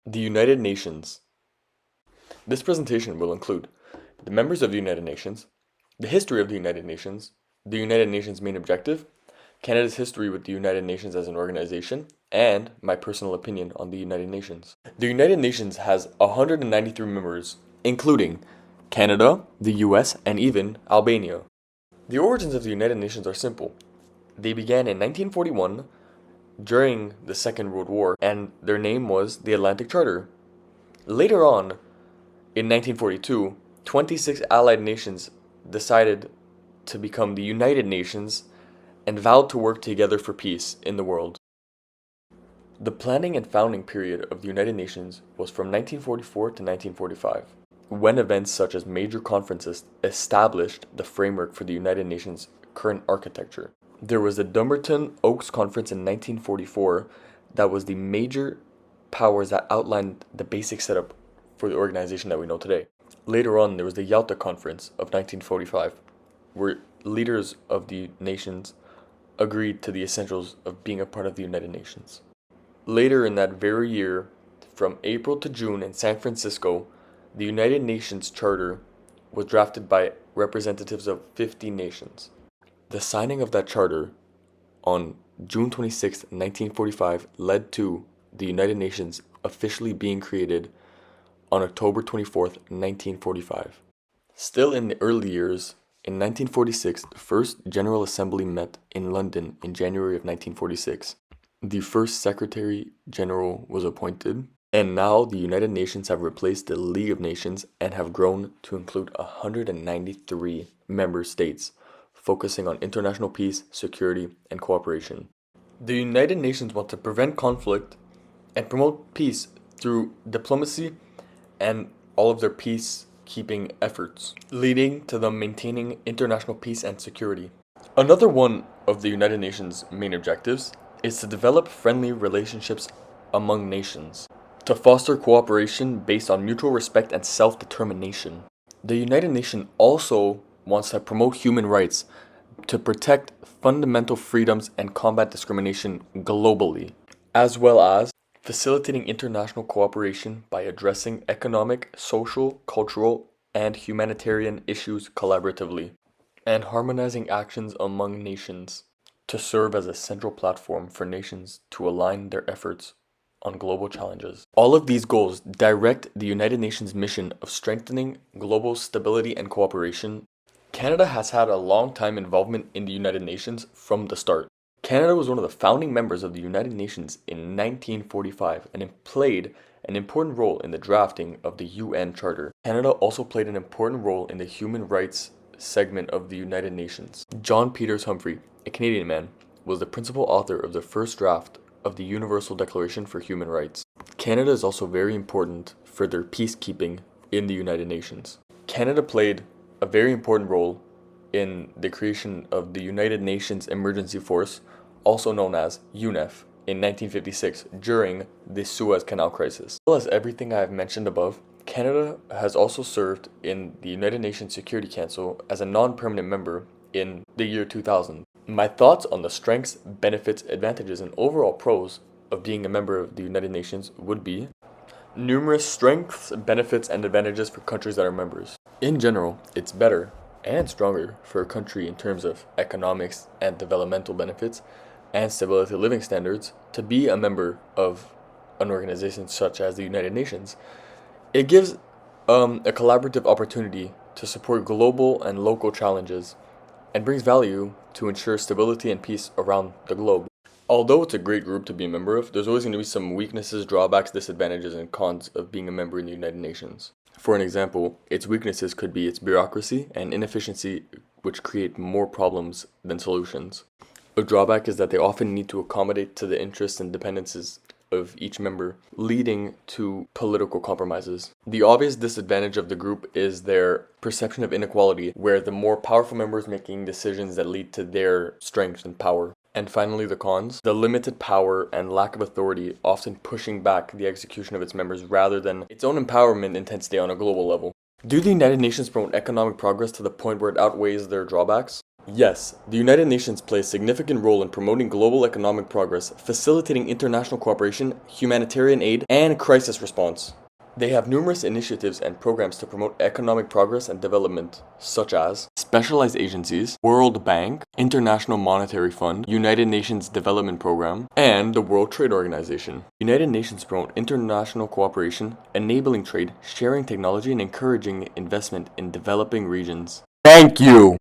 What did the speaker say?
The United Nations. This presentation will include the members of the United Nations, the history of the United Nations' main objective, Canada's history with the United Nations as an organization, and my personal opinion on the United Nations. The United Nations has 193 members, including Canada, the US, and even Albania. The origins of the United Nations are simple. They began in 1941 during the Second World War, and their name was the Atlantic Charter. Later on, in 1942, 26 allied nations decided to become the United Nations and vowed to work together for peace in the world. The planning and founding period of the United Nations was from 1944 to 1945, when events such as major conferences established the framework for the United Nations' current architecture. There was the Dumbarton Oaks Conference in 1944 that was the major powers that outlined the basic setup for the organization that we know today. Later on, there was the Yalta Conference of 1945, where leaders of the nations agreed to the essentials of being a part of the United Nations. Later in that very year, from April to June in San Francisco, the United Nations Charter was drafted by representatives of 50 nations. The signing of that charter on June 26, 1945 led to the United Nations officially being created on October 24, 1945. Still in the early years, in 1946, the first General Assembly met in London in January of 1946. The first Secretary General was appointed, and now the United Nations have replaced the League of Nations and have grown to include 193 member states, focusing on international peace, security, and cooperation. The United Nations want to prevent conflict and promote peace through diplomacy and all of their peacekeeping efforts, leading to them maintaining international peace and security. Another one of the United Nations' main objectives is to develop friendly relationships among nations, to foster cooperation based on mutual respect and self-determination. The United Nations also wants to promote human rights, to protect fundamental freedoms and combat discrimination globally, as well as facilitating international cooperation by addressing economic, social, cultural, and humanitarian issues collaboratively, and harmonizing actions among nations to serve as a central platform for nations to align their efforts on global challenges. All of these goals direct the United Nations mission of strengthening global stability and cooperation. Canada has had a long time involvement in the United Nations from the start. Canada was one of the founding members of the United Nations in 1945 and it played an important role in the drafting of the UN Charter. Canada also played an important role in the human rights segment of the United Nations. John Peters Humphrey, a Canadian man, was the principal author of the first draft of the Universal Declaration for Human Rights. Canada is also very important for their peacekeeping in the United Nations. Canada played a very important role in the creation of the United Nations Emergency Force, also known as UNEF, in 1956 during the Suez Canal crisis. As well as everything I have mentioned above, Canada has also served in the United Nations Security Council as a non-permanent member in the year 2000. My thoughts on the strengths, benefits, advantages, and overall pros of being a member of the United Nations would be numerous strengths, benefits, and advantages for countries that are members. In general, it's better and stronger for a country in terms of economics and developmental benefits and stability of living standards to be a member of an organization such as the United Nations. It gives a collaborative opportunity to support global and local challenges and brings value to ensure stability and peace around the globe. Although it's a great group to be a member of, there's always going to be some weaknesses, drawbacks, disadvantages, and cons of being a member in the United Nations. For an example, its weaknesses could be its bureaucracy and inefficiency, which create more problems than solutions. A drawback is that they often need to accommodate to the interests and dependencies of each member, leading to political compromises. The obvious disadvantage of the group is their perception of inequality, where the more powerful members making decisions that lead to their strength and power. And finally, the cons. The limited power and lack of authority, often pushing back the execution of its members rather than its own empowerment intensity on a global level. Do the United Nations promote economic progress to the point where it outweighs their drawbacks? Yes, the United Nations play a significant role in promoting global economic progress, facilitating international cooperation, humanitarian aid, and crisis response. They have numerous initiatives and programs to promote economic progress and development, such as specialized agencies, World Bank, International Monetary Fund, United Nations Development Program, and the World Trade Organization. United Nations promote international cooperation, enabling trade, sharing technology, and encouraging investment in developing regions. Thank you!